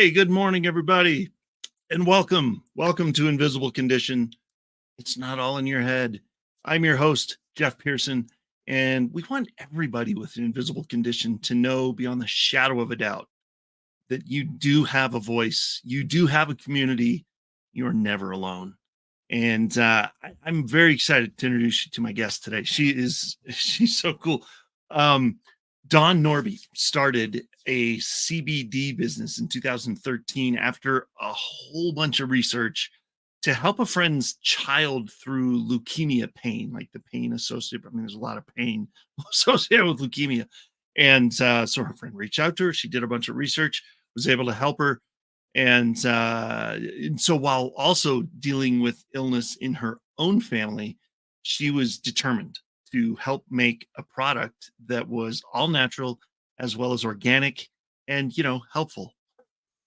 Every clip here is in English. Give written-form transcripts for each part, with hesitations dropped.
Hey, good morning, everybody, and welcome. Welcome to Invisible Condition. It's not all in your head. I'm your host, Jeff Pearson, and we want everybody with an invisible condition to know beyond the shadow of a doubt that you do have a voice, you do have a community, you are never alone. And I'm very excited to introduce you to my guest today. She's so cool. Um, Dawn Norby started a CBD business in 2013 after a whole bunch of research to help a friend's child through leukemia pain, like the pain associated. I mean, there's a lot of pain associated with leukemia. And so her friend reached out to her. She did a bunch of research, was able to help her. And so while also dealing with illness in her own family, she was determined to help make a product that was all natural as well as organic and, helpful,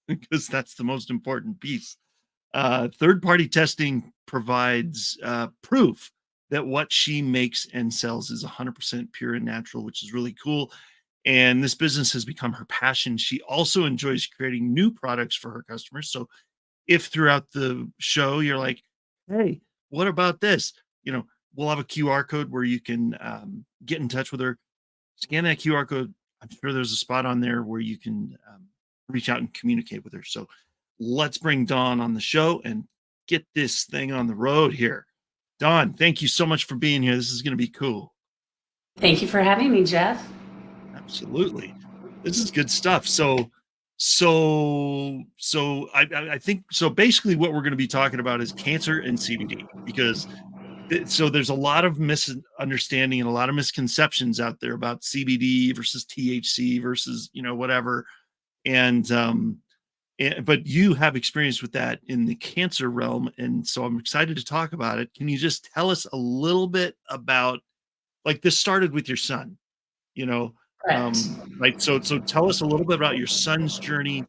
because that's the most important piece. Third-party testing provides proof that what she makes and sells is 100% pure and natural, which is really cool. And this business has become her passion. She also enjoys creating new products for her customers. So if throughout the show you're like, hey, what about this? We'll have a QR code where you can get in touch with her. Scan that QR code. I'm sure there's a spot on there where you can reach out and communicate with her. So let's bring Dawn on the show and get this thing on the road here. Dawn, thank you so much for being here. This is going to be cool. Thank you for having me, Jeff. Absolutely. This is good stuff. I think so. Basically what we're going to be talking about is cancer and CBD, because there's a lot of misunderstanding and a lot of misconceptions out there about CBD versus THC versus, whatever. But you have experience with that in the cancer realm. And so I'm excited to talk about it. Can you just tell us a little bit about, like, this started with your son, so tell us a little bit about your son's journey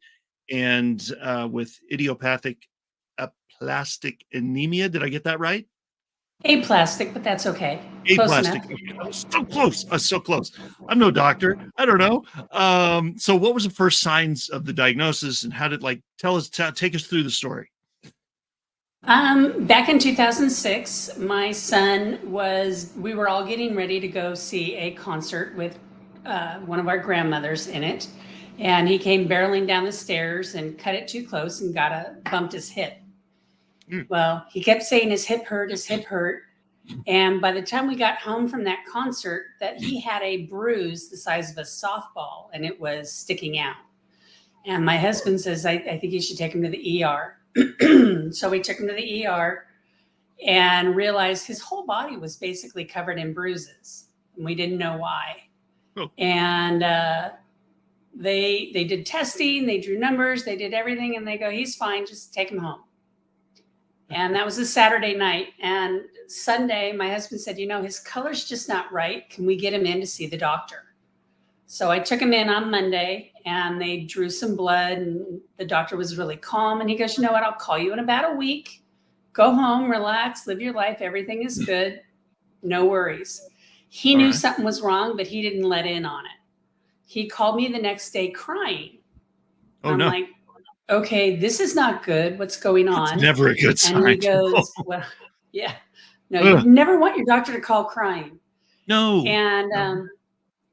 and with idiopathic aplastic anemia. Did I get that right? Aplastic, but that's okay. Aplastic. Okay. I was so close. So close. I'm no doctor. I don't know. So what was the first signs of the diagnosis, and how did, take us through the story? Back in 2006, my son we were all getting ready to go see a concert with one of our grandmothers in it. And he came barreling down the stairs and cut it too close and bumped his hip. Well, he kept saying his hip hurt. And by the time we got home from that concert, that he had a bruise the size of a softball and it was sticking out. And my husband says, I think you should take him to the ER. So we took him to the ER and realized his whole body was basically covered in bruises. And we didn't know why. Oh. And they did testing, they drew numbers, they did everything. And they go, he's fine, just take him home. And that was a Saturday night. And Sunday, my husband said, his color's just not right. Can we get him in to see the doctor? So I took him in on Monday and they drew some blood and the doctor was really calm. And he goes, you know what? I'll call you in about a week. Go home, relax, live your life. Everything is good. No worries. He knew something was wrong, but he didn't let in on it. He called me the next day crying. Oh, I'm no. like, okay, this is not good. What's going on? It's never a good sign. And he goes, well, yeah, no, you never want your doctor to call crying. No. And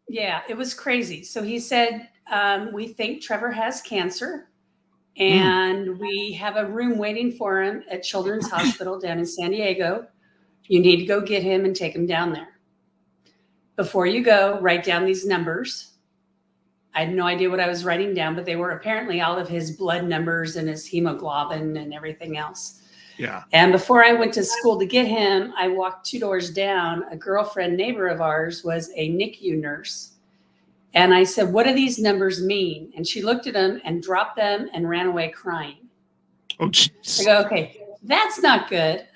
yeah, it was crazy. So he said, we think Trevor has cancer and we have a room waiting for him at Children's Hospital down in San Diego. You need to go get him and take him down there. Before you go, write down these numbers. I had no idea what I was writing down, but they were apparently all of his blood numbers and his hemoglobin and everything else. Yeah. And before I went to school to get him, I walked 2 doors down. A girlfriend neighbor of ours was a NICU nurse. And I said, what do these numbers mean? And she looked at them and dropped them and ran away crying. Oh, geez. I go, okay, that's not good.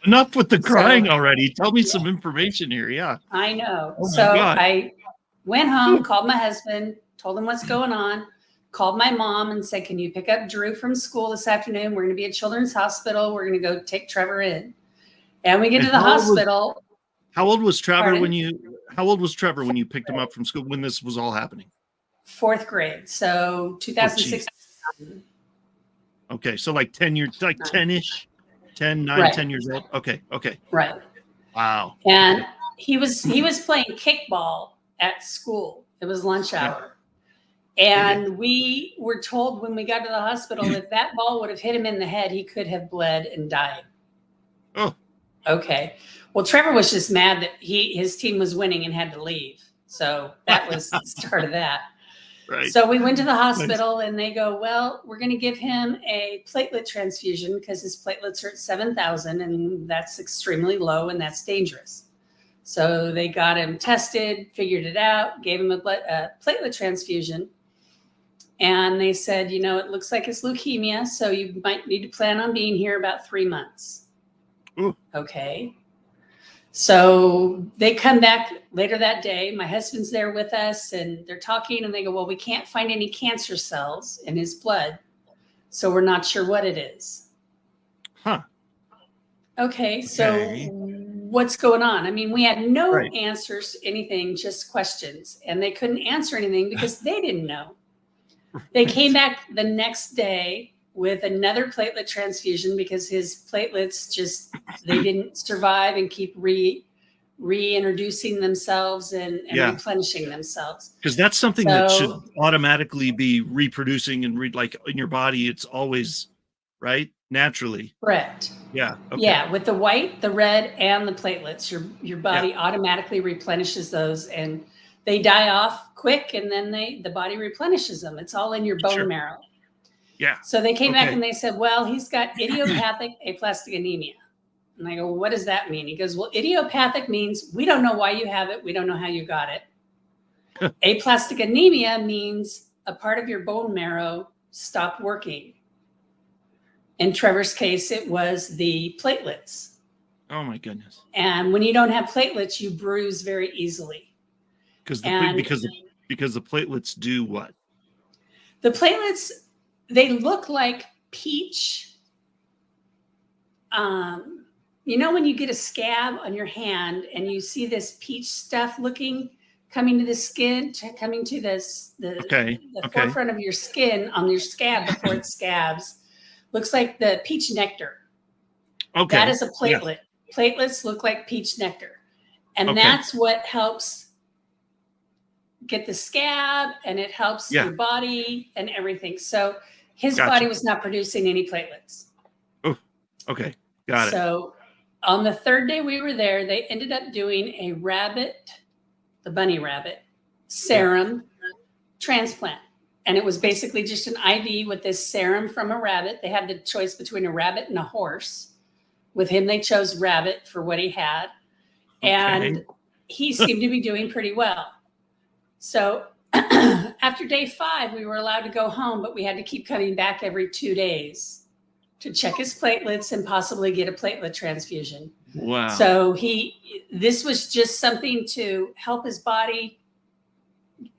Enough with the crying already. Tell me some information here. Yeah. I know. Oh, so I went home, called my husband, told him what's going on, called my mom and said, can you pick up Drew from school this afternoon? We're going to be at Children's Hospital. We're going to go take Trevor in. And we get to the hospital. How old was Trevor when you picked him up from school when this was all happening? 4th grade. So 2006. Okay. So like 10 years, like 10-ish, 10, 9, Right. 10 years old. Okay. Okay. Right. Wow. And Okay. he was playing kickball at school. It was lunch Yeah. hour. And we were told when we got to the hospital, if that ball would have hit him in the head, he could have bled and died. Oh, Okay. Well, Trevor was just mad that his team was winning and had to leave. So that was the start of that. right. So we went to the hospital and they go, well, we're going to give him a platelet transfusion because his platelets are at 7,000 and that's extremely low and that's dangerous. So they got him tested, figured it out, gave him a platelet transfusion. And they said, you know, it looks like it's leukemia, so you might need to plan on being here about 3 months. Ooh. Okay. So they come back later that day. My husband's there with us and they're talking and they go, well, we can't find any cancer cells in his blood. So we're not sure what it is. Huh. Okay. So what's going on? I mean, we had no Right. answers to anything, just questions. And they couldn't answer anything because they didn't know. They came back the next day with another platelet transfusion because his platelets they didn't survive and keep reintroducing themselves and replenishing themselves. Because that's something that should automatically be reproducing and like in your body. It's always right naturally. Correct. Yeah. Okay. Yeah. With the white, the red, and the platelets, your body automatically replenishes those and they die off quick and then the body replenishes them. It's all in your bone marrow. Yeah. So they came back and they said, well, he's got idiopathic aplastic anemia. And I go, well, what does that mean? He goes, well, idiopathic means we don't know why you have it. We don't know how you got it. Aplastic anemia means a part of your bone marrow stopped working. In Trevor's case, it was the platelets. Oh my goodness. And when you don't have platelets, you bruise very easily. Because the platelets do what? The platelets, they look like peach. You know, when you get a scab on your hand and you see this peach stuff coming to the skin, coming to the forefront of your skin on your scab before it scabs, looks like the peach nectar. Okay. That is a platelet. Yeah. Platelets look like peach nectar. And that's what helps get the scab and it helps your body and everything. So his body was not producing any platelets. Oh, okay. Got it. So on the third day we were there, they ended up doing a the bunny rabbit serum transplant. And it was basically just an IV with this serum from a rabbit. They had the choice between a rabbit and a horse. With him, they chose rabbit for what he had. And he seemed to be doing pretty well. So after day 5, we were allowed to go home, but we had to keep coming back every 2 days to check his platelets and possibly get a platelet transfusion. Wow. So this was just something to help his body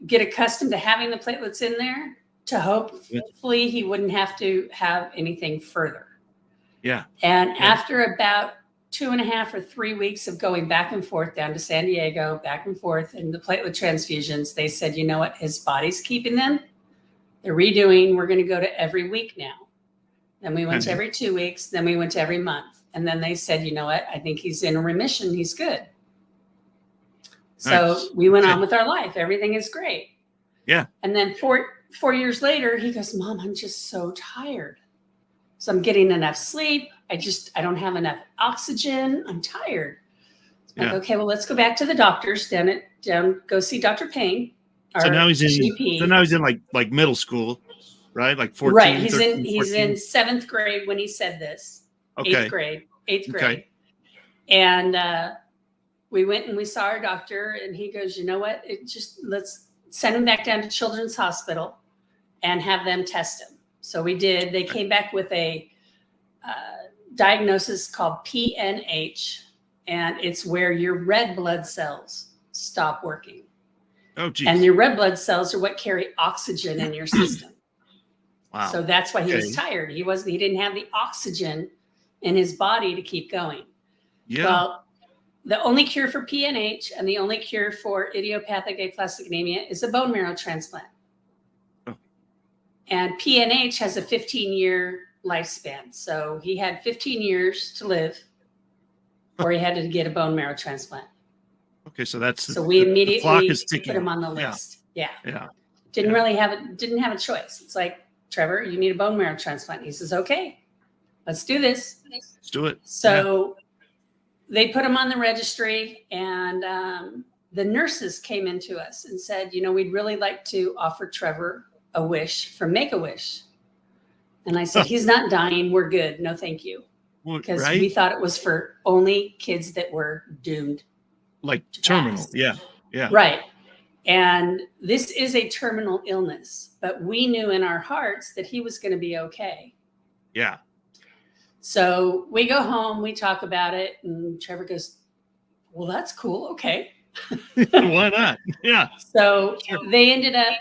get accustomed to having the platelets in there to hopefully he wouldn't have to have anything further. Yeah. And after about 2.5 or 3 weeks of going back and forth down to San Diego, back and forth, and the platelet transfusions, they said, you know what? His body's keeping them. They're redoing. We're going to go to every week now. Then we went to every 2 weeks. Then we went to every month. And then they said, you know what? I think he's in remission. He's good. So we went on with our life. Everything is great. Yeah. And then 4 years later, he goes, Mom, I'm just so tired. So I'm getting enough sleep. I don't have enough oxygen. I'm tired. Like, okay, well, let's go back to the doctors go see Dr. Payne. So now he's in like middle school, right? Like 14. Right. 13, he's in 7th grade when he said this. Okay. 8th grade. And we went and we saw our doctor and he goes, you know what? Let's send him back down to Children's Hospital and have them test him. So we did. They came back with a diagnosis called PNH, and it's where your red blood cells stop working. Oh, geez. And your red blood cells are what carry oxygen in your system. Wow. So that's why he was tired. He didn't have the oxygen in his body to keep going. Yeah. Well, the only cure for PNH and the only cure for idiopathic aplastic anemia is a bone marrow transplant. Oh. And PNH has a 15-year lifespan. So he had 15 years to live, or he had to get a bone marrow transplant. Okay, so that's so we immediately the clock is ticking. put him on the list. Yeah. Didn't have a choice. It's like, Trevor, you need a bone marrow transplant. He says, okay, let's do this. Let's do it. So they put him on the registry, and the nurses came into us and said, we'd really like to offer Trevor a wish from Make-A-Wish. And I said, he's not dying. We're good. No, thank you. Because we thought it was for only kids that were doomed. Like terminal. Yeah. Right. And this is a terminal illness, but we knew in our hearts that he was going to be okay. Yeah. So we go home, we talk about it, and Trevor goes, well, that's cool. Okay. Why not? Yeah. So they ended up,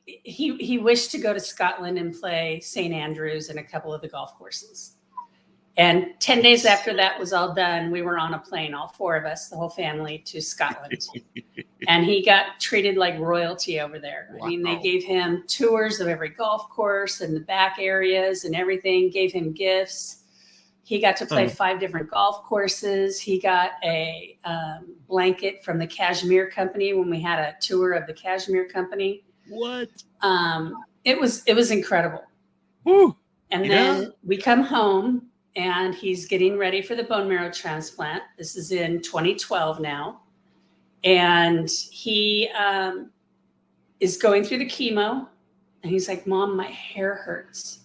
he wished to go to Scotland and play St. Andrews and a couple of the golf courses. And 10 days after that was all done, we were on a plane, all four of us, the whole family, to Scotland. And he got treated like royalty over there. Wow. I mean, they gave him tours of every golf course and the back areas and everything, gave him gifts. He got to play 5 different golf courses. He got a blanket from the Cashmere Company when we had a tour of the Cashmere Company. What? It was incredible. Woo. And then we come home, and he's getting ready for the bone marrow transplant. This is in 2012 now. And he is going through the chemo, and he's like, Mom, my hair hurts.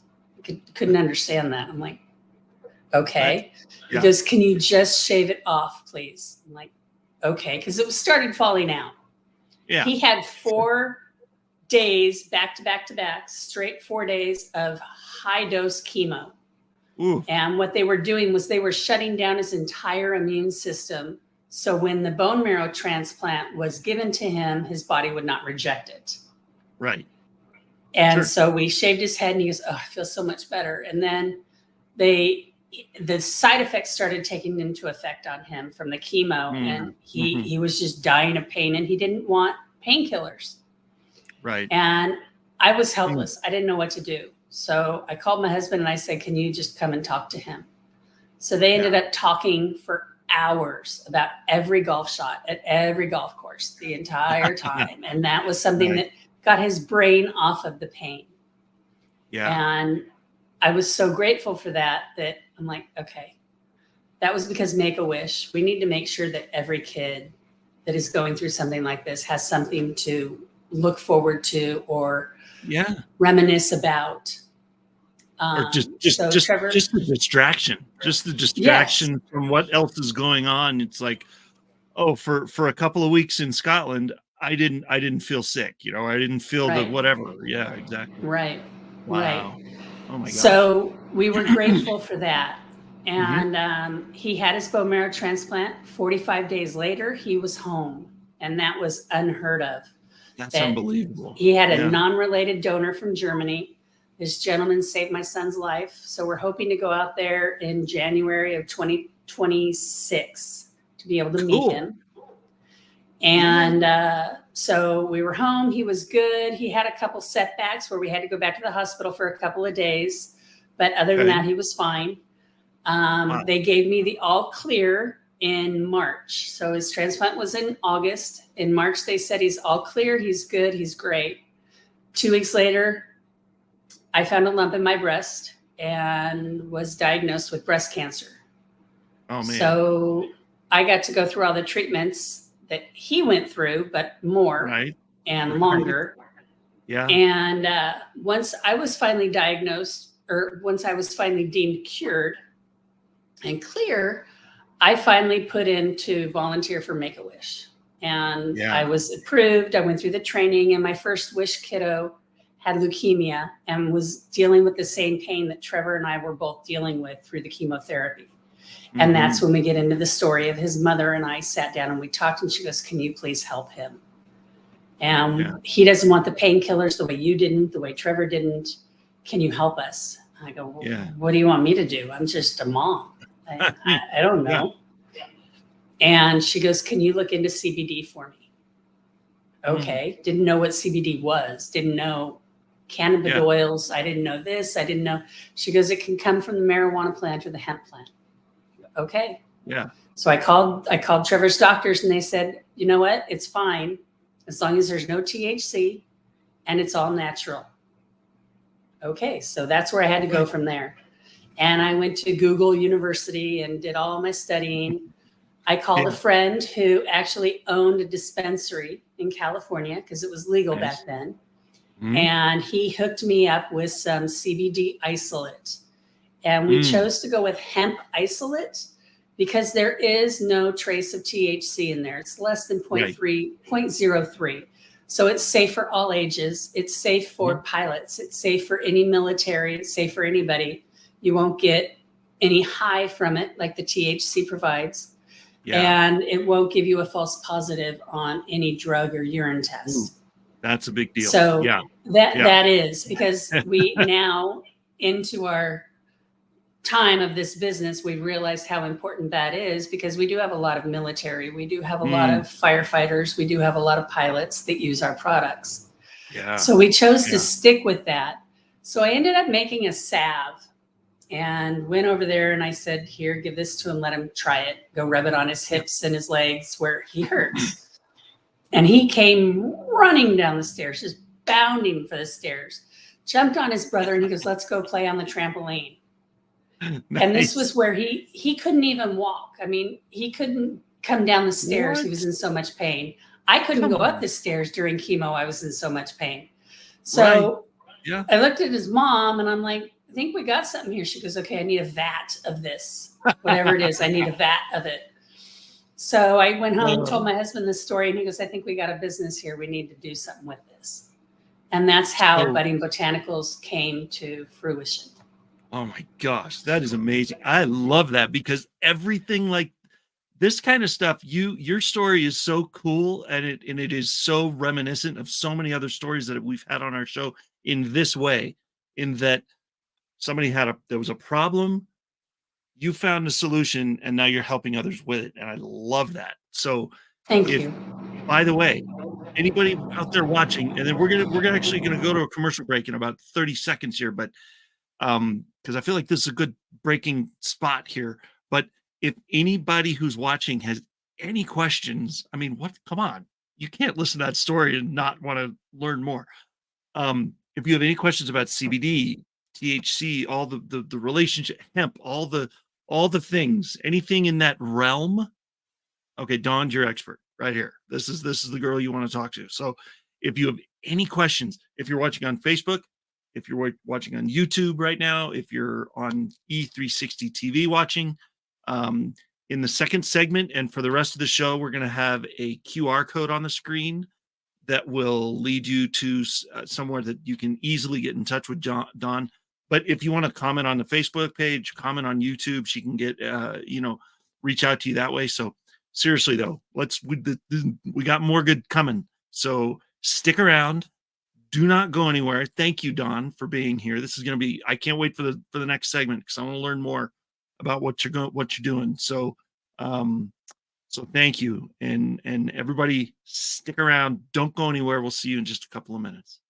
Couldn't understand that. I'm like, okay. He goes, can you just shave it off, please? I'm like, okay. Because it was started falling out. Yeah. He had 4 days back to back, straight 4 days of high dose chemo. Ooh. And what they were doing was they were shutting down his entire immune system. So when the bone marrow transplant was given to him, his body would not reject it. Right. And so we shaved his head, and he goes, oh, I feel so much better. And then the side effects started taking into effect on him from the chemo. And he was just dying of pain, and he didn't want painkillers. Right. And I was helpless. I didn't know what to do. So I called my husband and I said, can you just come and talk to him? So they ended up talking for hours about every golf shot at every golf course the entire time. And that was something that got his brain off of the pain. Yeah. And I was so grateful for that I'm like, okay, that was because Make-A-Wish. We need to make sure that every kid that is going through something like this has something to look forward to or reminisce about. Or just the distraction, from what else is going on. It's like, oh, for a couple of weeks in Scotland, I didn't feel sick. I didn't feel the whatever. Yeah, exactly. Right. Wow. Right. Oh my God. So we were grateful for that. And he had his bone marrow transplant. 45 days later, he was home. And that was unheard of. That's unbelievable. He had a non-related donor from Germany. This gentleman saved my son's life. So we're hoping to go out there in January of 2026 to be able to meet him. And so we were home. He was good. He had a couple setbacks where we had to go back to the hospital for a couple of days. But other than that, he was fine. They gave me the all clear in March. So his transplant was in August. In March, they said he's all clear. He's good. He's great. 2 weeks later, I found a lump in my breast and was diagnosed with breast cancer. Oh, man. So I got to go through all the treatments that he went through, but more and longer. Yeah. And once I was finally diagnosed, or once I was finally deemed cured and clear, I finally put in to volunteer for Make-A-Wish. And I was approved. I went through the training, and my first wish kiddo had leukemia and was dealing with the same pain that Trevor and I were both dealing with through the chemotherapy. And that's when we get into the story of his mother and I sat down and we talked, and she goes, can you please help him? And he doesn't want the painkillers the way you didn't, the way Trevor didn't. Can you help us? I go, well, what do you want me to do? I'm just a mom. I don't know. And she goes, can you look into CBD for me? Okay. Didn't know what CBD was. Didn't know Cannabidiol. I didn't know this. I didn't know. She goes, it can come from the marijuana plant or the hemp plant. Okay. Yeah. So I called Trevor's doctors and they said, you know what? It's fine as long as there's no THC and it's all natural. Okay. So that's where I had to go from there. And I went to Google University and did all my studying. I called a friend who actually owned a dispensary in California because it was legal back then. Mm-hmm. And he hooked me up with some CBD isolate. And we chose to go with hemp isolate because there is no trace of THC in there. It's less than 0.03. So it's safe for all ages. It's safe for pilots. It's safe for any military. It's safe for anybody. You won't get any high from it like the THC provides. Yeah. And it won't give you a false positive on any drug or urine test. Ooh, that's a big deal. So that is because we now into our time of this business, we've realized how important that is because we do have a lot of military. We do have a lot of firefighters. We do have a lot of pilots that use our products. Yeah. So we chose to stick with that. So I ended up making a salve and went over there and I said, here, give this to him. Let him try it. Go rub it on his hips and his legs where he hurts. And he came running down the stairs, just bounding for the stairs, jumped on his brother and he goes, let's go play on the trampoline. Nice. And this was where he couldn't even walk. I mean, he couldn't come down the stairs. What? He was in so much pain. I couldn't go up the stairs during chemo. I was in so much pain. So I looked at his mom and I'm like, I think we got something here. She goes, okay, I need a vat of this, whatever it is. I need a vat of it. So I went home and told my husband this story and he goes, I think we got a business here. We need to do something with this. And that's how Budding Botanicals came to fruition. Oh my gosh, that is amazing. I love that because everything like this kind of stuff, your story is so cool and it is so reminiscent of so many other stories that we've had on our show in this way, in that somebody there was a problem, you found a solution, and now you're helping others with it. And I love that. So thank you. By the way, anybody out there watching, and then we're actually gonna go to a commercial break in about 30 seconds here, but because I feel like this is a good breaking spot here. But if anybody who's watching has any questions, I mean, come on, you can't listen to that story and not want to learn more. If you have any questions about CBD, THC, all the relationship, hemp, all the things, anything in that realm. Okay, Dawn's your expert right here. This is the girl you want to talk to. So if you have any questions, if you're watching on Facebook, if you're watching on YouTube right now, if you're on E360 TV watching, in the second segment and for the rest of the show, we're going to have a QR code on the screen that will lead you to somewhere that you can easily get in touch with Dawn. But if you want to comment on the Facebook page, comment on YouTube, she can get, reach out to you that way. So seriously though, we got more good coming. So stick around. Do not go anywhere. Thank you, Dawn, for being here. This is going to be, I can't wait for the next segment because I want to learn more about what you're doing. So, so thank you. And everybody stick around. Don't go anywhere. We'll see you in just a couple of minutes.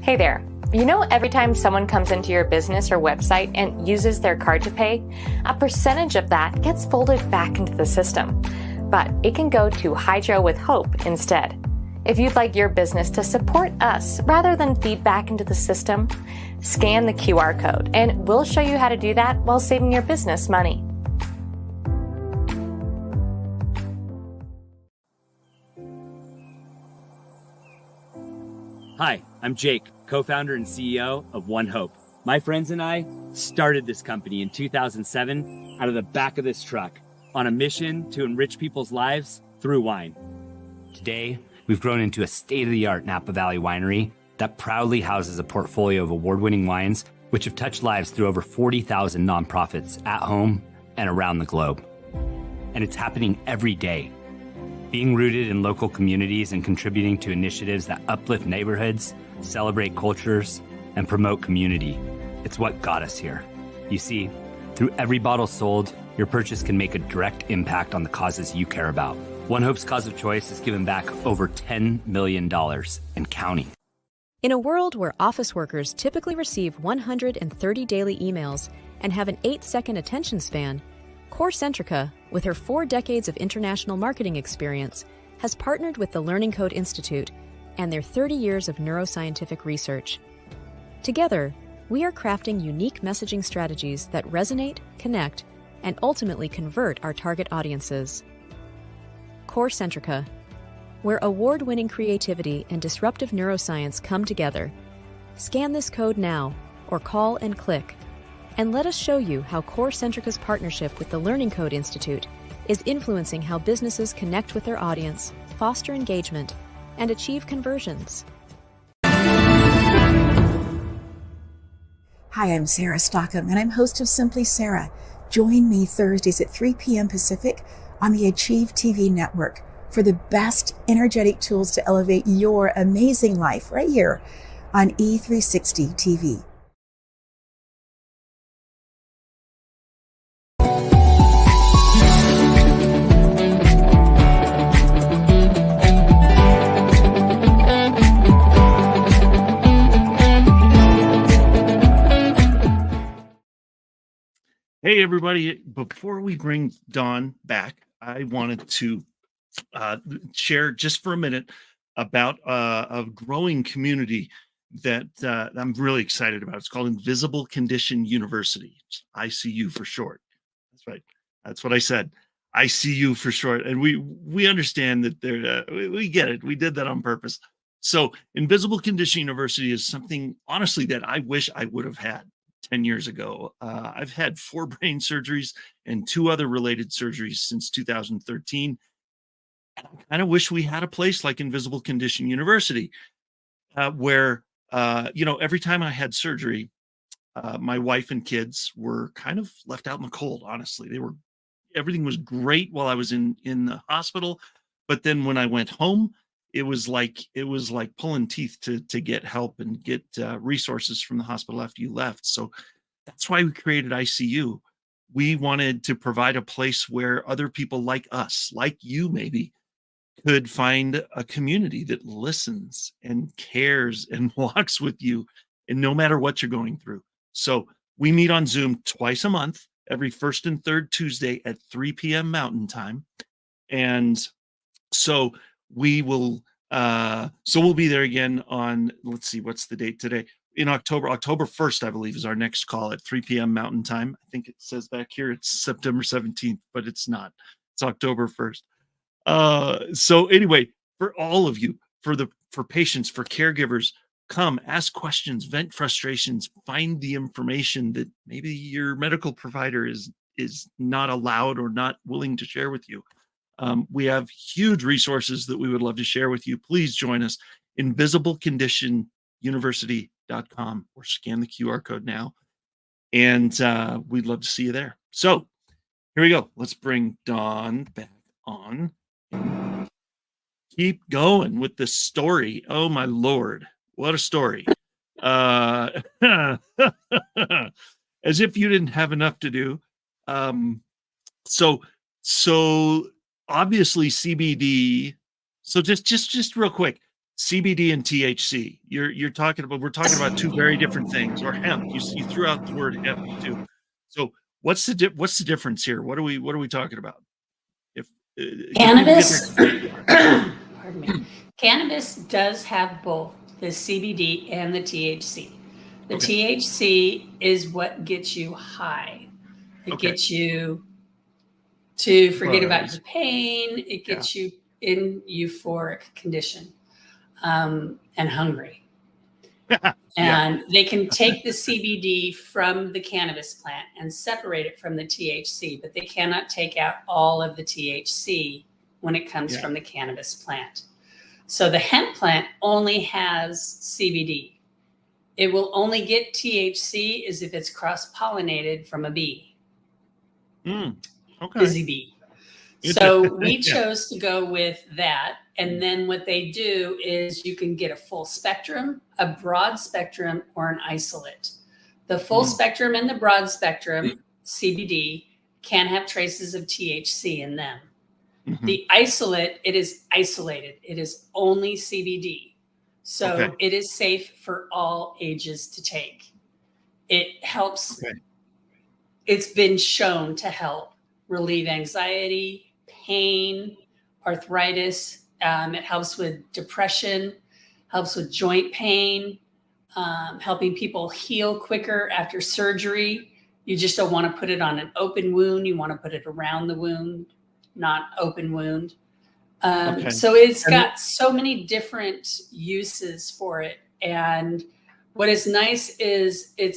Hey there. You know, every time someone comes into your business or website and uses their card to pay, a percentage of that gets folded back into the system. But it can go to Hydro with Hope instead. If you'd like your business to support us rather than feed back into the system, scan the QR code and we'll show you how to do that while saving your business money. Hi, I'm Jake, co-founder and CEO of One Hope. My friends and I started this company in 2007 out of the back of this truck on a mission to enrich people's lives through wine. Today, we've grown into a state-of-the-art Napa Valley winery that proudly houses a portfolio of award-winning wines which have touched lives through over 40,000 nonprofits at home and around the globe. And it's happening every day. Being rooted in local communities and contributing to initiatives that uplift neighborhoods, celebrate cultures, and promote community. It's what got us here. You see, through every bottle sold, your purchase can make a direct impact on the causes you care about. One Hope's Cause of Choice has given back over $10 million and counting. In a world where office workers typically receive 130 daily emails and have an 8-second attention span, CoreCentrica, with her 4 decades of international marketing experience, has partnered with the Learning Code Institute and their 30 years of neuroscientific research. Together, we are crafting unique messaging strategies that resonate, connect, and ultimately convert our target audiences. CoreCentrica, where award-winning creativity and disruptive neuroscience come together. Scan this code now, or call and click, and let us show you how CoreCentrica's partnership with the Learning Code Institute is influencing how businesses connect with their audience, foster engagement, and achieve conversions. Hi, I'm Sarah Stockham, and I'm host of Simply Sarah. Join me Thursdays at 3 p.m. Pacific on the Achieve TV network for the best energetic tools to elevate your amazing life right here on E360 TV. Hey, everybody. Before we bring Dawn back, I wanted to share just for a minute about a growing community that I'm really excited about. It's called Invisible Condition University. It's ICU for short. That's right. That's what I said. ICU for short. And we understand that we get it. We did that on purpose. So Invisible Condition University is something, honestly, that I wish I would have had 10 years ago. I've had 4 brain surgeries and 2 other related surgeries since 2013. And I kind of wish we had a place like Invisible Condition University, where, every time I had surgery, my wife and kids were kind of left out in the cold. Honestly, everything was great while I was in the hospital. But then when I went home, it was like pulling teeth to get help and get resources from the hospital after you left. So that's why we created ICU. We wanted to provide a place where other people like us, like you maybe, could find a community that listens and cares and walks with you, and no matter what you're going through. So we meet on Zoom twice a month, every first and third Tuesday at 3 p.m. Mountain Time. And so we'll be there again on, let's see, what's the date today? In October 1st, I believe, is our next call at 3 p.m. Mountain Time. I think it says back here it's September 17th, but it's not. It's October 1st. So anyway, for all of you, for patients, for caregivers, come ask questions, vent frustrations, find the information that maybe your medical provider is not allowed or not willing to share with you. We have huge resources that we would love to share with you. Please join us, invisibleconditionuniversity.com, or scan the QR code now. And we'd love to see you there. So here we go. Let's bring Dawn back on. Keep going with this story. Oh, my Lord. What a story. As if you didn't have enough to do. So obviously CBD. So just real quick, CBD and THC. We're talking about 2 very different things. Or hemp. You threw out the word hemp too. So what's the difference here? What are we talking about? Cannabis. Pardon me. Cannabis does have both the CBD and the THC. The THC is what gets you high. It gets you to forget about your pain. It gets you in euphoric condition, and hungry. And they can take the CBD from the cannabis plant and separate it from the THC, but they cannot take out all of the THC when it comes from the cannabis plant. So the hemp plant only has CBD. It will only get THC is if it's cross-pollinated from a bee. Busy bee. So we chose to go with that. And then what they do is you can get a full spectrum, a broad spectrum, or an isolate. The full spectrum and the broad spectrum, CBD, can have traces of THC in them. Mhm. The isolate, it is isolated. It is only CBD. So Okay. it is safe for all ages to take. It helps. Okay. It's been shown to help relieve anxiety, pain, arthritis. It helps with depression, helps with joint pain, helping people heal quicker after surgery. You just don't want to put it on an open wound. You want to put it around the wound, not open wound. Okay. So it's And got so many different uses for it. And what is nice is it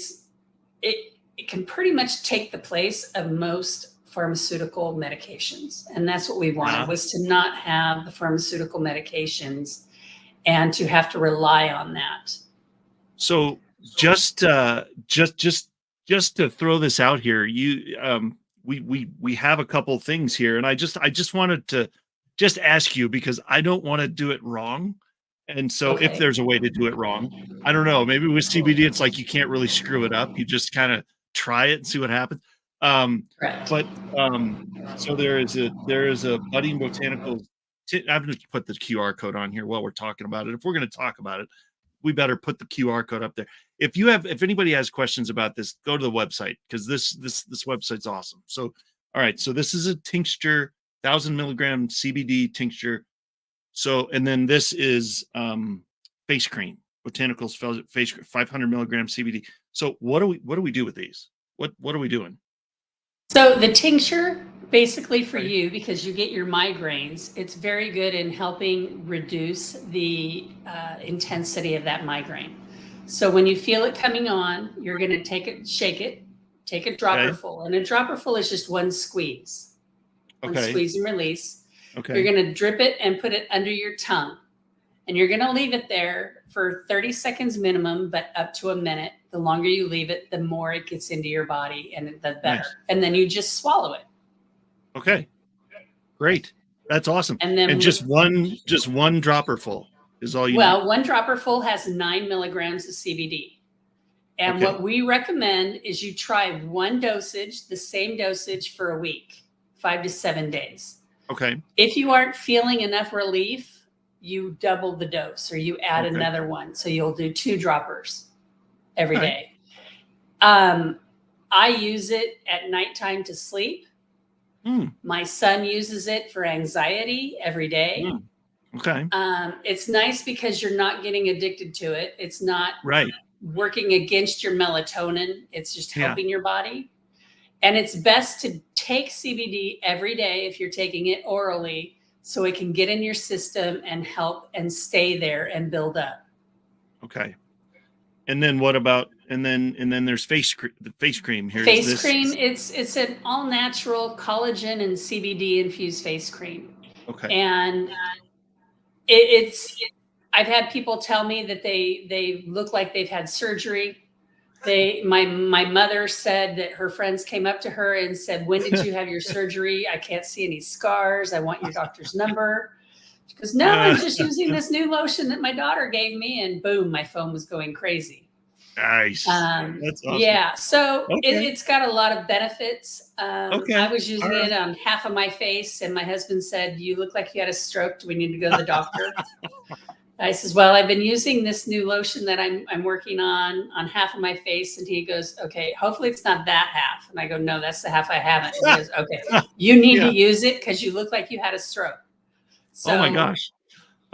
can pretty much take the place of most pharmaceutical medications. And that's what we wanted, was to not have the pharmaceutical medications and to have to rely on that. So just to throw this out here, we have a couple things here, and I just wanted to just ask you, because I don't want to do it wrong. And so if Okay. there's a way to do it wrong, I don't know, maybe with CBD, it's like you can't really screw it up. You just kind of try it and see what happens. Correct. But so there is a budding botanical. I'm going to put the QR code on here while we're talking about it. If we're going to talk about it, we better put the QR code up there. If anybody has questions about this, go to the website, because this website's awesome. So, all right. So this is a tincture, 1,000 milligram CBD tincture. So, and then this is face cream, botanicals face 500 milligram CBD. So what do we do with these? What are we doing? So the tincture, basically for Right. you, because you get your migraines, it's very good in helping reduce the intensity of that migraine. So when you feel it coming on, you're going to take it, shake it, take a dropper Okay. full. And a dropper full is just one squeeze. One Okay. squeeze and release. Okay. You're going to drip it and put it under your tongue. And you're going to leave it there for 30 seconds minimum, but up to a minute. The longer you leave it, the more it gets into your body, and the better. Nice. And then you just swallow it. Okay. Great. That's awesome. And then just one dropper full is all you need. Well, one dropper full has 9 milligrams of CBD. And Okay. what we recommend is you try one dosage, the same dosage for a week, 5 to 7 days. Okay. If you aren't feeling enough relief, you double the dose, or you add Okay. another one. So you'll do 2 droppers every Okay. day. I use it at nighttime to sleep. My son uses it for anxiety every day. Okay. It's nice because you're not getting addicted to it. It's not Right. working against your melatonin. It's just Yeah. helping your body. And it's best to take CBD every day if you're taking it orally, so it can get in your system and help and stay there and build up. Okay. And then what about, and then there's the face cream here. Face cream, it's an all natural collagen and CBD infused face cream. Okay. And I've had people tell me that they look like they've had surgery. My mother said that her friends came up to her and said, "When did you have your surgery? I can't see any scars. I want your doctor's number." She goes, "No, I'm just using this new lotion that my daughter gave me." And boom, my phone was going crazy. Nice. That's awesome. Yeah. So Okay. it's got a lot of benefits. Okay. I was using All right. it on half of my face, and my husband said, "You look like you had a stroke. Do we need to go to the doctor?" I says, "Well, I've been using this new lotion that I'm working on half of my face." And he goes, "Okay, hopefully it's not that half." And I go, "No, that's the half I haven't." He goes, "Okay, you need to use it because you look like you had a stroke." So Oh my gosh.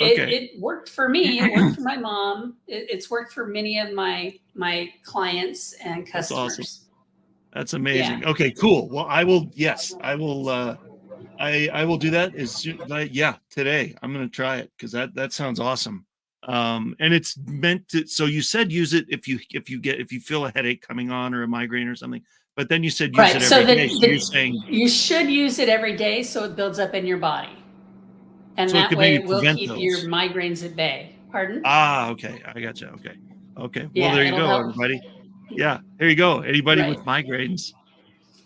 Okay. it worked for me. It worked for my mom. It's worked for many of my clients and That's customers. awesome. That's amazing. Okay, cool. Well, I will do that. Yeah, today I'm going to try it, because that sounds awesome. And it's meant to, so you said use it if you feel a headache coming on, or a migraine or something, but then you said use Right. it So every day. So you're saying you should use it every day so it builds up in your body. And So it that could way maybe it will prevent keep those. your migraines at bay. Pardon? okay, I gotcha. Okay. Well, Yeah, there you it'll go, help. everybody. Yeah, there you go. Anybody Right. with migraines?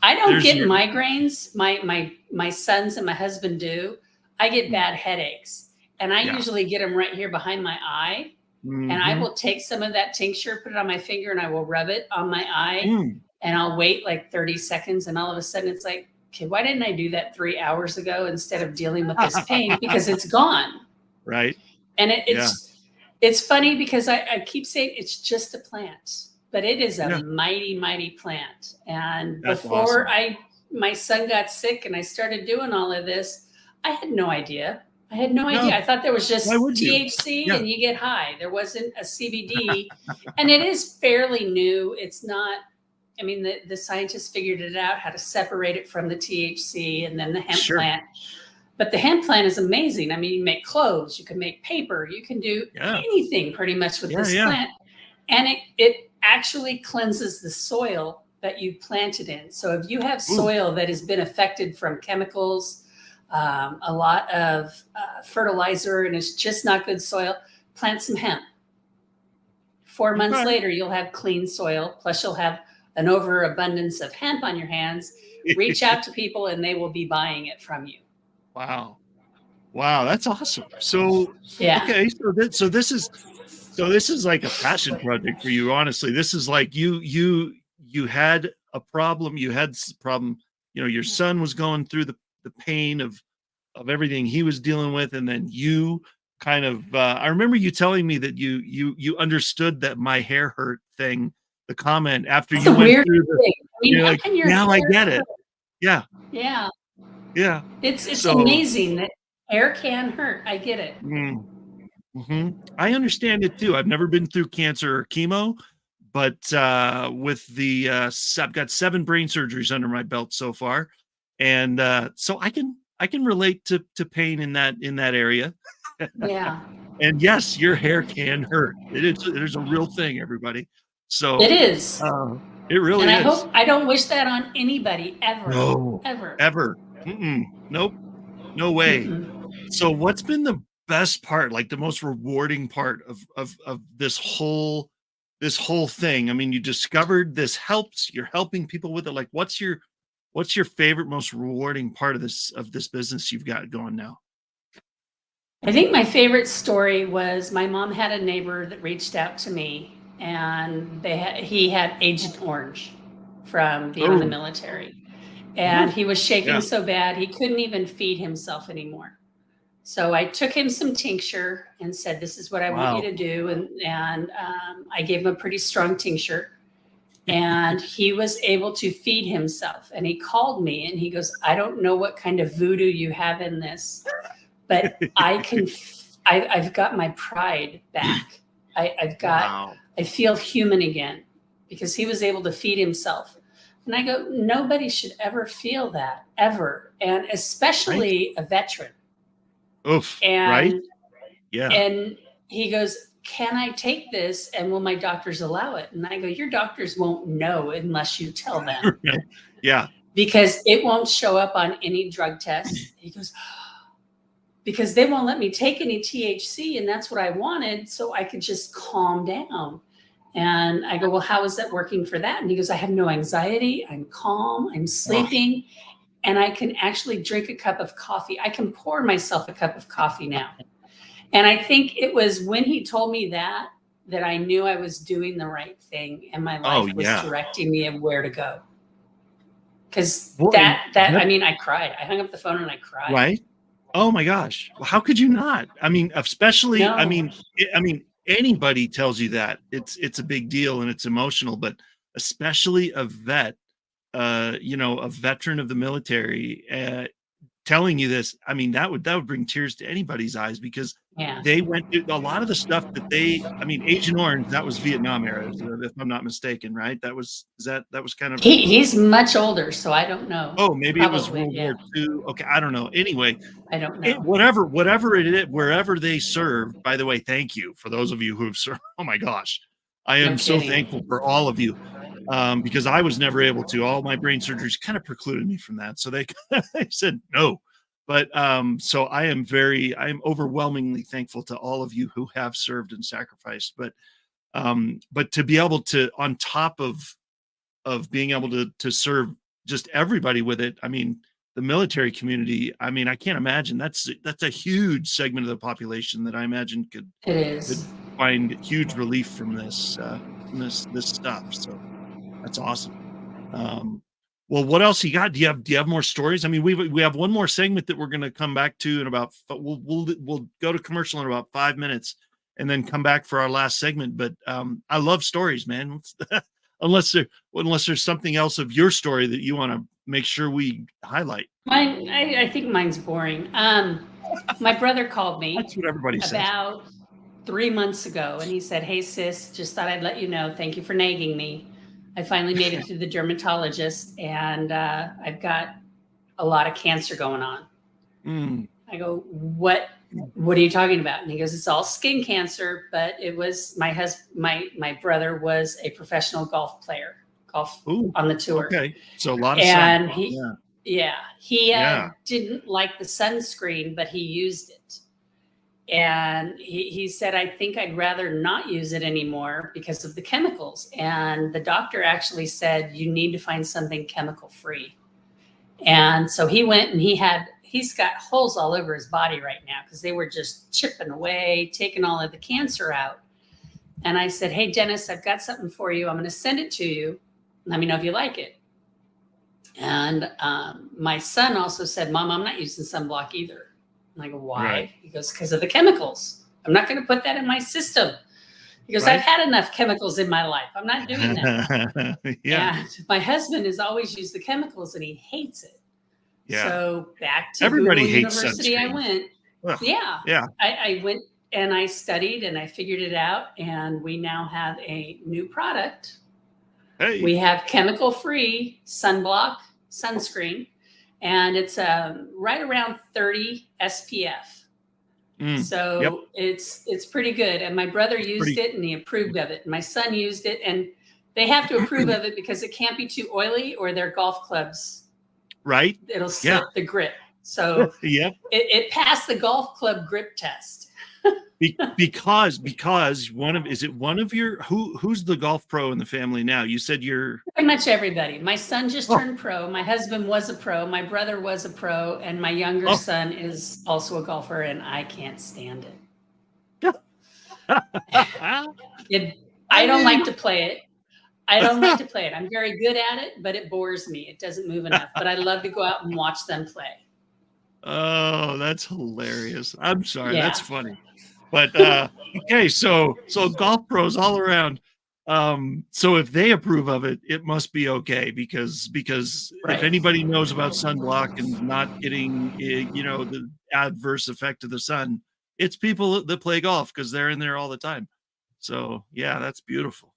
I don't There's get your- migraines. My sons and my husband do. I get bad headaches, and I Yeah. usually get them right here behind my eye. And I Mhm. will take some of that tincture, put it on my finger, and I will rub it on my eye. Mm. And I'll wait like 30 seconds, and all of a sudden it's like, okay, why didn't I do that 3 hours ago instead of dealing with this pain? Because it's gone. Right. And it's funny because I keep saying it's just a plant, but it is a mighty, mighty plant. And That's before awesome. my son got sick and I started doing all of this, I had no idea. I had no No. idea. I thought there was just Why would you? THC Yeah. and you get high. There wasn't a CBD. And it is fairly new. It's not, I mean, the scientists figured it out, how to separate it from the THC and then the hemp Sure. plant. But the hemp plant is amazing. I mean, you make clothes, you can make paper, you can do anything pretty much with this plant. And it actually cleanses the soil that you planted in. So if you have soil that has been affected from chemicals, a lot of fertilizer, and it's just not good soil, plant some hemp. 4 months later, you'll have clean soil, plus you'll have an overabundance of hemp on your hands. Reach out to people and they will be buying it from you. Wow, that's awesome. So yeah, okay, so this is like a passion project for you. Honestly, this is like you had a problem. You had a problem. You know, your son was going through the pain of everything he was dealing with, and then you kind of. I remember you telling me that you understood that my hair hurt thing. The comment after That's you a went weird through thing. I mean, you're how like, can your now I hair get it. hurt? Yeah. Yeah. Yeah. It's So, amazing that hair can hurt. I get it. I understand it too. I've never been through cancer or chemo, but with the I've got 7 brain surgeries under my belt so far, and so I can relate to pain in that area. Yeah. And yes, your hair can hurt. There's a real thing, everybody. So It is. it really and I is. hope I don't wish that on anybody ever. No, ever. Nope. No way. So what's been the best part, like the most rewarding part of this whole thing? I mean, you discovered this helps, you're helping people with it. Like what's your favorite, most rewarding part of this business you've got going now? I think my favorite story was my mom had a neighbor that reached out to me, and he had Agent Orange from being in the military. And he was shaking so bad he couldn't even feed himself anymore. So I took him some tincture and said, "This is what I want you to do." And I gave him a pretty strong tincture, and he was able to feed himself. And he called me and he goes, "I don't know what kind of voodoo you have in this, but I've got my pride back. I feel human again," because he was able to feed himself. And I go, nobody should ever feel that, ever. And especially a veteran. Oof, and, right? Yeah. And he goes, "Can I take this? And will my doctors allow it?" And I go, "Your doctors won't know unless you tell them." Yeah. Because it won't show up on any drug test. He goes, "Because they won't let me take any THC, and that's what I wanted, so I could just calm down." And I go, "Well, how is that working for that?" And he goes, "I have no anxiety. I'm calm. I'm sleeping. And I can actually drink a cup of coffee. I can pour myself a cup of coffee now." And I think it was when he told me that I knew I was doing the right thing, and my life was directing me of where to go. Because I mean, I cried. I hung up the phone and I cried. Right. Oh my gosh. Well, how could you not? I mean, especially, I mean, anybody tells you that it's a big deal and it's emotional, but especially a vet, a veteran of the military, telling you this. I mean, that would bring tears to anybody's eyes, because they went through a lot of the stuff that Agent Orange, that was Vietnam era, if I'm not mistaken, right? That was kind of, he's much older, so I don't know. Oh, maybe it was World War II. Okay, I don't know. Anyway, I don't know. Whatever it is, wherever they serve. By the way, thank you for those of you who have served. Oh my gosh, I am so thankful for all of you, because I was never able to. All my brain surgeries kind of precluded me from that, so they said no. But so I am overwhelmingly thankful to all of you who have served and sacrificed. But to be able to, on top of being able to serve just everybody with it, I mean, the military community, I mean, I can't imagine. That's a huge segment of the population that I imagine could find huge relief from this stuff. So that's awesome. Well, what else you got? Do you have more stories? I mean, we have one more segment that we're going to come back to in about. We'll go to commercial in about 5 minutes, and then come back for our last segment. But I love stories, man. unless there's something else of your story that you want to make sure we highlight. Mine, I think mine's boring. My brother called me. That's what everybody says. About 3 months ago, and he said, "Hey sis, just thought I'd let you know. Thank you for nagging me. I finally made it to the dermatologist, and I've got a lot of cancer going on." I go, "What are you talking about?" And he goes, "It's all skin cancer, but it was my brother was a professional golf player, on the tour." Okay, so a lot of and sun. he didn't like the sunscreen, but he used it. And he said, "I think I'd rather not use it anymore because of the chemicals." And the doctor actually said, "You need to find something chemical free." And so he went, and he's got holes all over his body right now because they were just chipping away, taking all of the cancer out. And I said, "Hey, Dennis, I've got something for you. I'm going to send it to you. Let me know if you like it." And my son also said, "Mom, I'm not using sunblock either." And I go, "Why?" Right. He goes, "Because of the chemicals. I'm not going to put that in my system." He goes, Right. "I've had enough chemicals in my life. I'm not doing that." Yeah. And my husband has always used the chemicals, and he hates it. Yeah. So back to Everybody Google hates University sunscreen. I went. Ugh. Yeah. Yeah. I went and I studied and I figured it out. And we now have a new product. Hey. We have chemical-free sunblock, sunscreen, and it's right around 30 SPF. So it's pretty good. And my brother used it and he approved of it. My son used it, and they have to approve of it because it can't be too oily or their golf clubs. Right. It'll slip the grip. So it passed the golf club grip test. because one of your who's the golf pro in the family now? You said you're pretty much everybody. My son just turned pro. My husband was a pro. My brother was a pro, and my younger son is also a golfer, and I can't stand it. I don't like to play it. I'm very good at it, but it bores me. It doesn't move enough. But I love to go out and watch them play. Oh, that's hilarious. I'm sorry. Yeah. That's funny. But okay, so golf pros all around. So if they approve of it, it must be okay because if anybody knows about sunblock and not getting the adverse effect of the sun, it's people that play golf because they're in there all the time. So yeah, that's beautiful.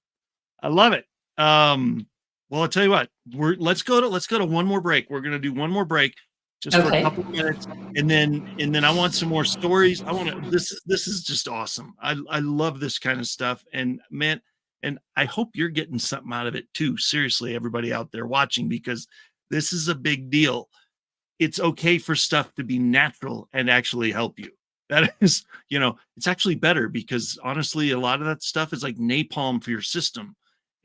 I love it. Well, I'll tell you what, let's go to one more break. We're gonna do one more break. Just for a couple of minutes, and then I want some more stories. This is just awesome. I love this kind of stuff, and man, and I hope you're getting something out of it too. Seriously, everybody out there watching, because this is a big deal. It's okay for stuff to be natural and actually help you. That is, it's actually better because honestly, a lot of that stuff is like napalm for your system,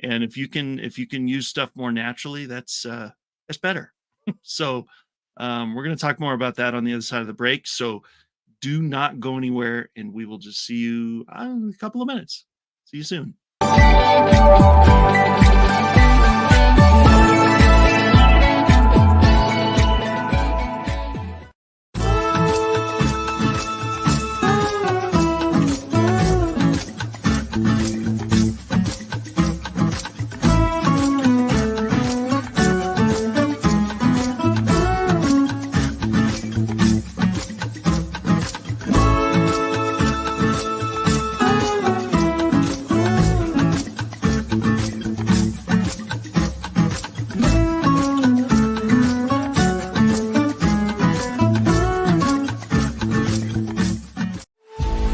and if you can use stuff more naturally, that's better. So. We're going to talk more about that on the other side of the break. So do not go anywhere, and we will just see you in a couple of minutes. See you soon.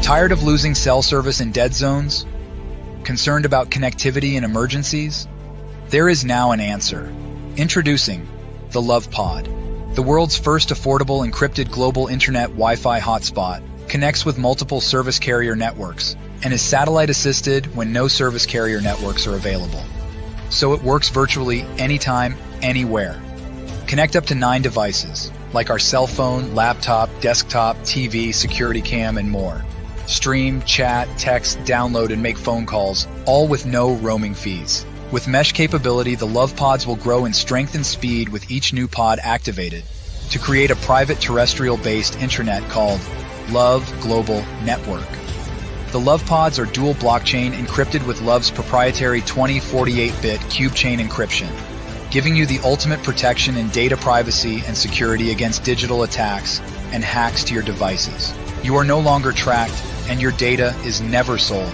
Tired of losing cell service in dead zones? Concerned about connectivity in emergencies? There is now an answer. Introducing the Love Pod. The world's first affordable encrypted global internet Wi-Fi hotspot connects with multiple service carrier networks and is satellite assisted when no service carrier networks are available. So it works virtually anytime, anywhere. Connect up to 9 devices, like our cell phone, laptop, desktop, TV, security cam, and more. Stream, chat, text, download, and make phone calls, all with no roaming fees. With mesh capability, the Love Pods will grow in strength and speed with each new pod activated to create a private terrestrial-based intranet called Love Global Network. The Love Pods are dual blockchain encrypted with Love's proprietary 2048-bit cube chain encryption, giving you the ultimate protection in data privacy and security against digital attacks and hacks to your devices. You are no longer tracked, and your data is never sold.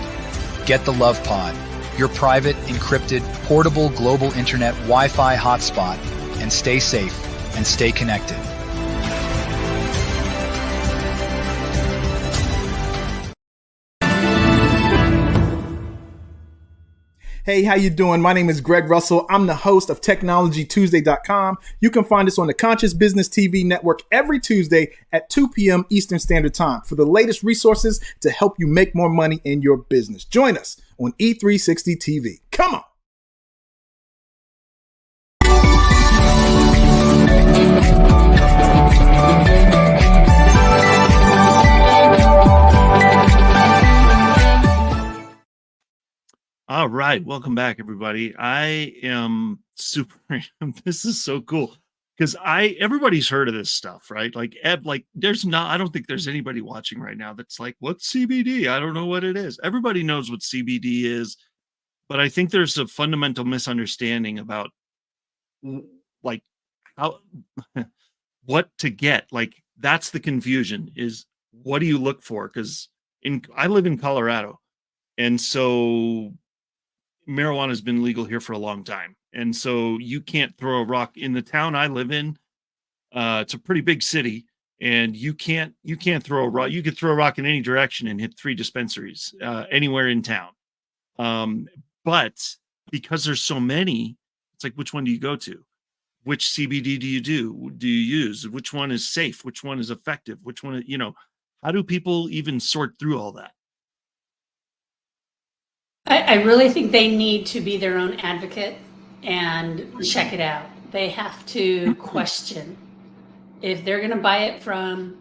Get the Love Pod, your private, encrypted, portable global internet Wi-Fi hotspot, and stay safe and stay connected. Hey, how you doing? My name is Greg Russell. I'm the host of TechnologyTuesday.com. You can find us on the Conscious Business TV network every Tuesday at 2 p.m. Eastern Standard Time for the latest resources to help you make more money in your business. Join us on E360 TV. Come on. All right, welcome back, everybody. I am super. This is so cool because everybody's heard of this stuff, right? Like there's not. I don't think there's anybody watching right now that's like, "What's CBD?" I don't know what it is. Everybody knows what CBD is, but I think there's a fundamental misunderstanding about like how what to get. Like that's the confusion. Is what do you look for? Because I live in Colorado, and so marijuana has been legal here for a long time. And so you can't throw a rock in the town I live in. It's a pretty big city, and you can't throw a rock. You could throw a rock in any direction and hit 3 dispensaries anywhere in town. But because there's so many, it's like, which one do you go to? Which CBD do you use? Which one is safe? Which one is effective? Which one, how do people even sort through all that? I really think they need to be their own advocate and check it out. They have to question if they're going to buy it from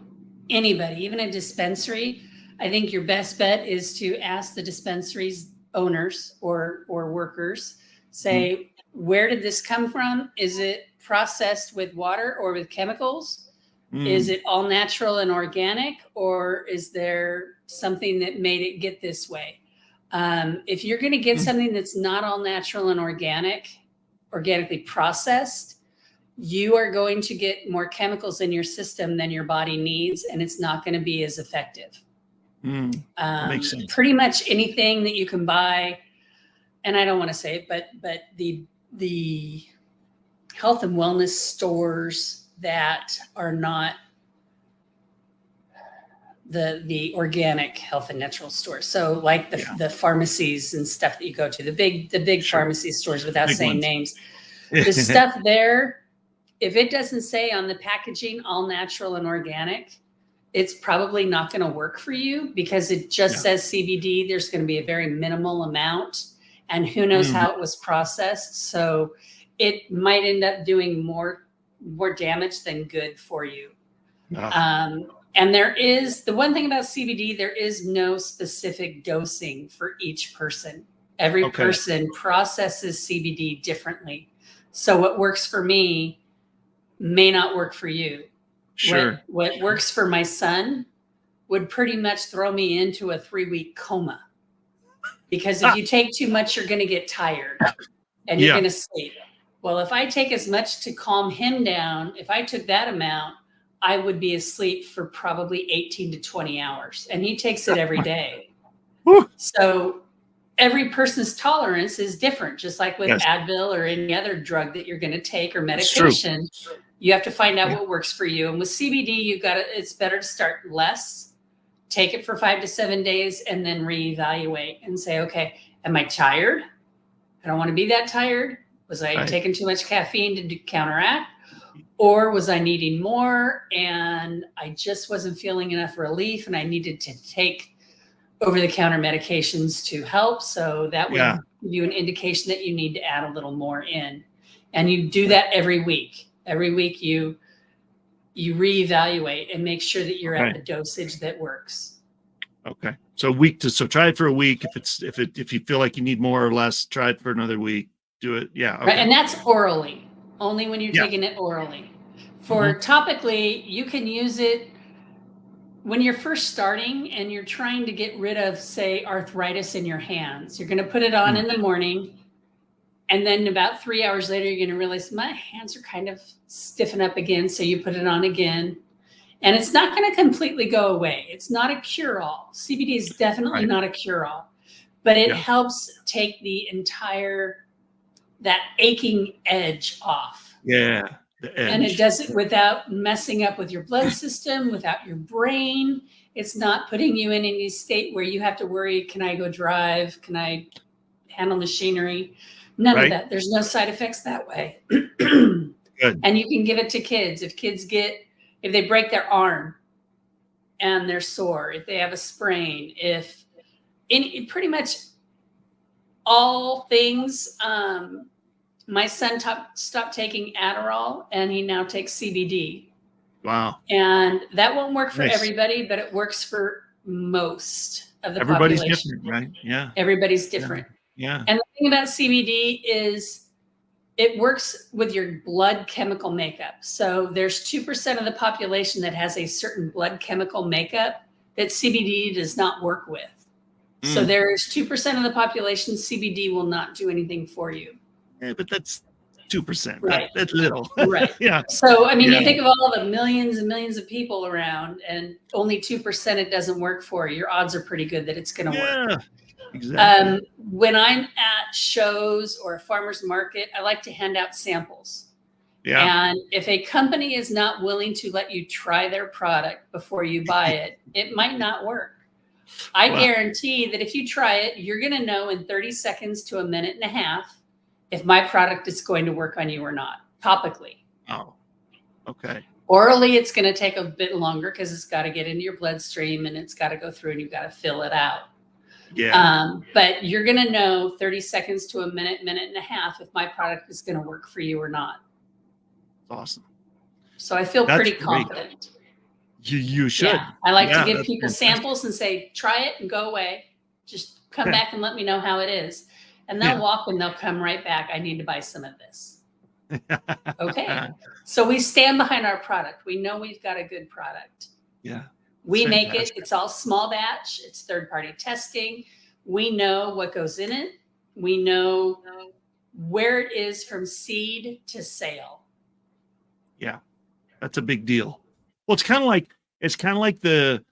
anybody, even a dispensary. I think your best bet is to ask the dispensary's owners or workers, say, where did this come from? Is it processed with water or with chemicals? Is it all natural and organic, or is there something that made it get this way? If you're going to get something that's not all natural and organically processed, you are going to get more chemicals in your system than your body needs, and it's not going to be as effective. That makes sense. Pretty much anything that you can buy, and I don't want to say it, but the health and wellness stores that are not the organic health and natural stores. So like the pharmacies and stuff that you go to, the big Sure. pharmacy stores without Big saying ones. names, the stuff there, if it doesn't say on the packaging, all natural and organic, it's probably not going to work for you because it just says CBD. There's going to be a very minimal amount, and who knows how it was processed. So it might end up doing more damage than good for you. And there is the one thing about CBD, there is no specific dosing for each person. Every person processes CBD differently. So what works for me may not work for you. Sure. What works for my son would pretty much throw me into a 3-week coma. Because if you take too much, you're going to get tired and you're going to sleep. Well, if I take as much to calm him down, if I took that amount, I would be asleep for probably 18 to 20 hours. And he takes it every day. So every person's tolerance is different, just like with Advil or any other drug that you're going to take or medication. You have to find out what works for you. And with CBD, it's better to start less, take it for 5 to 7 days, and then reevaluate and say, okay, am I tired? I don't want to be that tired. Was I taking too much caffeine to counteract? Or was I needing more and I just wasn't feeling enough relief and I needed to take over-the-counter medications to help? So that would give you an indication that you need to add a little more in. And you do that every week. Every week you reevaluate and make sure that you're at the dosage that works. Okay. So try it for a week. If you feel like you need more or less, try it for another week. do it. Yeah. Okay. Right, and that's orally, only when you're Yeah. taking it orally. For topically, you can use it when you're first starting and you're trying to get rid of, say, arthritis in your hands. You're going to put it on in the morning, and then about 3 hours later, you're going to realize my hands are kind of stiffen up again. So you put it on again, and it's not going to completely go away. It's not a cure-all. CBD is definitely not a cure-all, but it helps take the entire, that aching edge off. Yeah. The edge. And it does it without messing up with your blood system, without your brain. It's not putting you in any state where you have to worry, can I go drive? Can I handle machinery? None of that. There's no side effects that way. Good. And you can give it to kids. If they break their arm and they're sore, if they have a sprain, pretty much all things. My son stopped taking Adderall, and he now takes CBD. Wow. And that won't work for everybody, but it works for most of the Everybody's population. different, right? Yeah. Everybody's different. Yeah. And the thing about CBD is it works with your blood chemical makeup. So there's 2% of the population that has a certain blood chemical makeup that CBD does not work with. So there's 2% of the population, CBD will not do anything for you. Yeah, but that's 2%. Right. That's little. Right. Yeah. So, I mean, you think of all the millions and millions of people around, and only 2% it doesn't work for. Your odds are pretty good that it's going to work. Yeah. Exactly. When I'm at shows or a farmer's market, I like to hand out samples. Yeah. And if a company is not willing to let you try their product before you buy it, it might not work. I guarantee that if you try it, you're going to know in 30 seconds to a minute and a half if my product is going to work on you or not, topically. Oh, okay. Orally, it's going to take a bit longer because it's got to get into your bloodstream and it's got to go through and you've got to fill it out. Yeah. But you're going to know 30 seconds to a minute, minute and a half if my product is going to work for you or not. Awesome. So I feel pretty confident. You should. Yeah. I like to give people samples and say, try it and go away. Just come back and let me know how it is. And they'll walk and they'll come right back. I need to buy some of this. Okay. So we stand behind our product. We know we've got a good product. Yeah. We make it. It's all small batch. It's third-party testing. We know what goes in it. We know where it is from seed to sale. Yeah. That's a big deal. Well, it's kind of like the,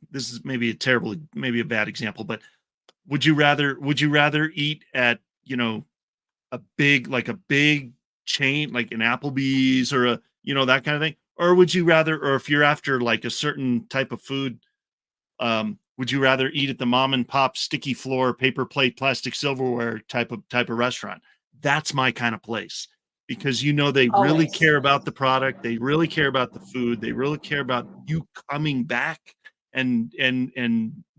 this is maybe a bad example, but would you rather eat at, a big chain, like an Applebee's or that kind of thing? Or would you rather, or if you're after like a certain type of food, would you rather eat at the mom and pop sticky floor, paper plate, plastic silverware type of restaurant? That's my kind of place, because they really care about the product. They really care about the food. They really care about you coming back and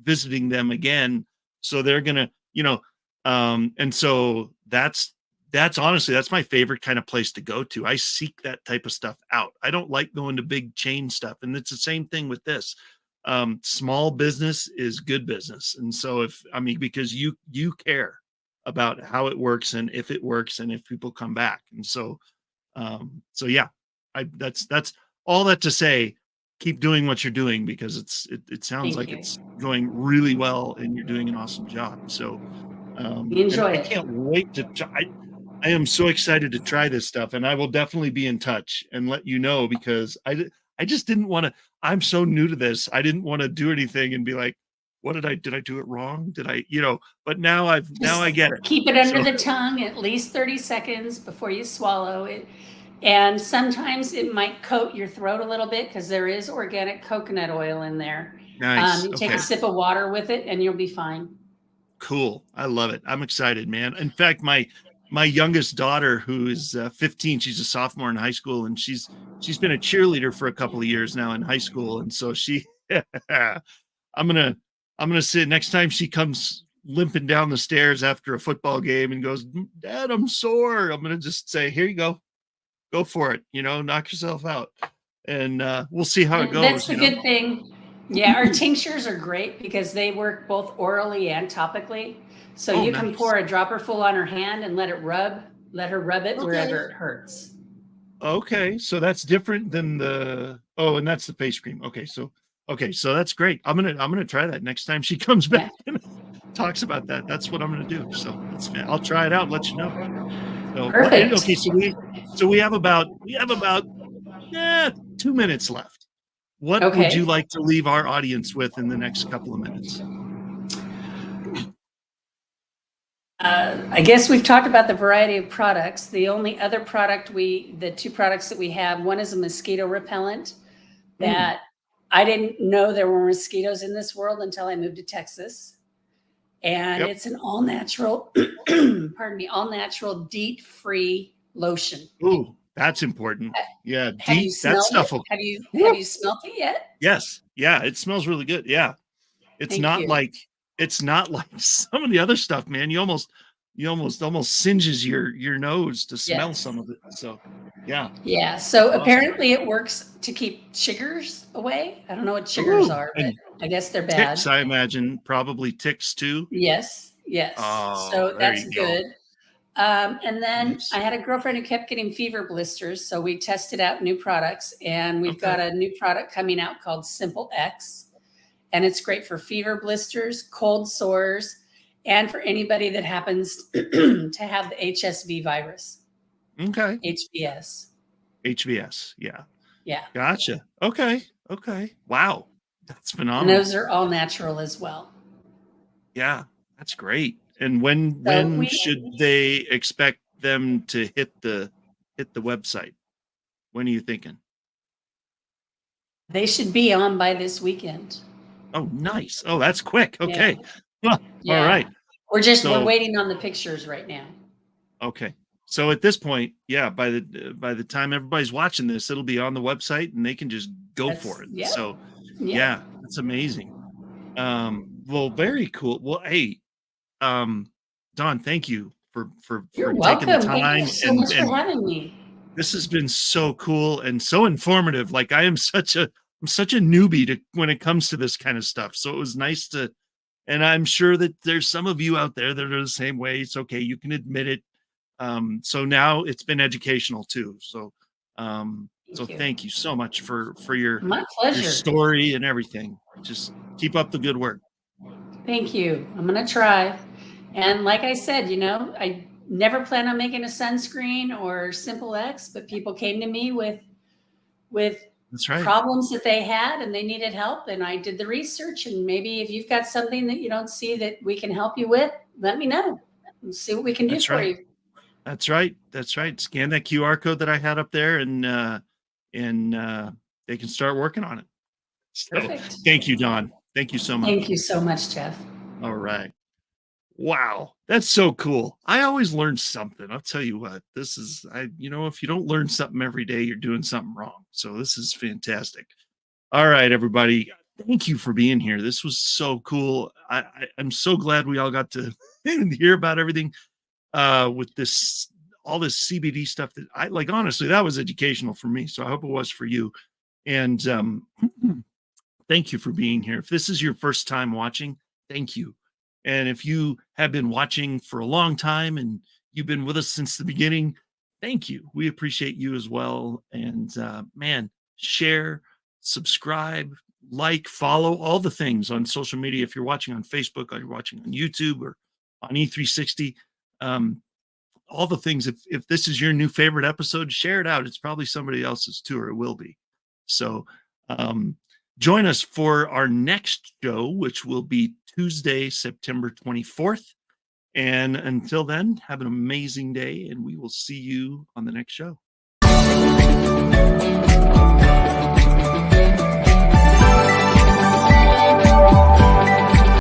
visiting them again. So they're going to, and so that's honestly, that's my favorite kind of place to go to. I seek that type of stuff out. I don't like going to big chain stuff. And it's the same thing with this. Small business is good business. And so because you care about how it works and if it works and if people come back. And so yeah, that's all that to say, keep doing what you're doing, because it sounds like it's going really well and you're doing an awesome job. So enjoy it. I can't wait to try. I am so excited to try this stuff, and I will definitely be in touch and let you know, because I just didn't want to, I'm so new to this. I didn't want to do anything and be like, did I do it wrong? But now I get it. Keep it under the tongue at least 30 seconds before you swallow it. And sometimes it might coat your throat a little bit because there is organic coconut oil in there. Nice. You take a sip of water with it and you'll be fine. Cool. I love it. I'm excited, man. In fact, my youngest daughter, who is 15, she's a sophomore in high school, and she's been a cheerleader for a couple of years now in high school. And so I'm going to sit next time she comes limping down the stairs after a football game and goes, Dad, I'm sore. I'm going to just say, here you go. Go for it. Knock yourself out. And we'll see how it goes. That's the good thing. Yeah, our tinctures are great because they work both orally and topically. So Oh, you can nice. pour a dropper full on her hand and let her rub it wherever it hurts. Okay, so that's different than and that's the face cream. Okay, so that's great. I'm gonna try that next time she comes Yeah. back and talks about that. That's what I'm gonna do. So I'll try it out. Let you know. So, Perfect. okay, so we have about 2 minutes left. What would Okay. you like to leave our audience with in the next couple of minutes? I guess we've talked about the variety of products. The only other product the two products that we have, one is a mosquito repellent that I didn't know there were mosquitoes in this world until I moved to Texas. And it's an all natural, pardon me, all natural DEET-free lotion. Ooh, that's important. Yeah, Have you DEET, that smelled stuff. it? Have you smelled it yet? Yes. Yeah, it smells really good. Yeah. It's Thank not you. like some of the other stuff, man. You almost singes your nose to smell Yes. some of it. So yeah. Yeah. So Awesome. apparently it works to keep chiggers away. I don't know what chiggers Ooh, are, but and I guess they're bad. ticks, I imagine, probably ticks too. Yes. Oh, So there that's you go. good. And then Nice. I had a girlfriend who kept getting fever blisters. So we tested out new products, and we've got a new product coming out called Simple X. And it's great for fever blisters, cold sores, and for anybody that happens to have the HSV virus. Okay. HVS. Yeah. Yeah. Gotcha. Okay. Wow. That's And phenomenal. those are all natural as well. Yeah, that's great. And when should they expect them to hit the website? When are you thinking? They should be on by this weekend. Oh, nice. Oh, that's quick. Okay. Yeah. All right. We're waiting on the pictures right now. Okay. So at this point, yeah, by the time everybody's watching this, it'll be on the website and they can just go for it. Yep. So Yep. yeah, that's amazing. Well, very cool. Well, hey, Dawn, thank you for You're taking welcome. the time. Thank you so much for having me. This has been so cool and so informative. Like I'm such a newbie when it comes to this kind of stuff. So it was nice and I'm sure that there's some of you out there that are the same way. It's okay. You can admit it. So now it's been educational too. So, thank you so much for your My pleasure. your story and everything. Just keep up the good work. Thank you. I'm going to try. And like I said, I never plan on making a sunscreen or Simple X, but people came to me with That's right. problems that they had and they needed help. And I did the research, and maybe if you've got something that you don't see that we can help you with, let me know and see what we can do That's for right. you. That's right. Scan that QR code that I had up there and they can start working on it. So, Perfect. thank you, Dawn. Thank you so much. Thank you so much, Jeff. All right. Wow. That's so cool. I always learn something. I'll tell you what, if you don't learn something every day, you're doing something wrong. So this is fantastic. All right, everybody. Thank you for being here. This was so cool. I'm so glad we all got to hear about everything with all this CBD stuff that I like. Honestly, that was educational for me. So I hope it was for you. And thank you for being here. If this is your first time watching, thank you. And if you have been watching for a long time and you've been with us since the beginning, thank you. We appreciate you as well. And share, subscribe, like, follow, all the things on social media. If you're watching on Facebook or you're watching on YouTube or on E360, all the things. If this is your new favorite episode, share it out. It's probably somebody else's too, or it will be. So join us for our next show, which will be Tuesday, September 24th. And until then, have an amazing day, and we will see you on the next show.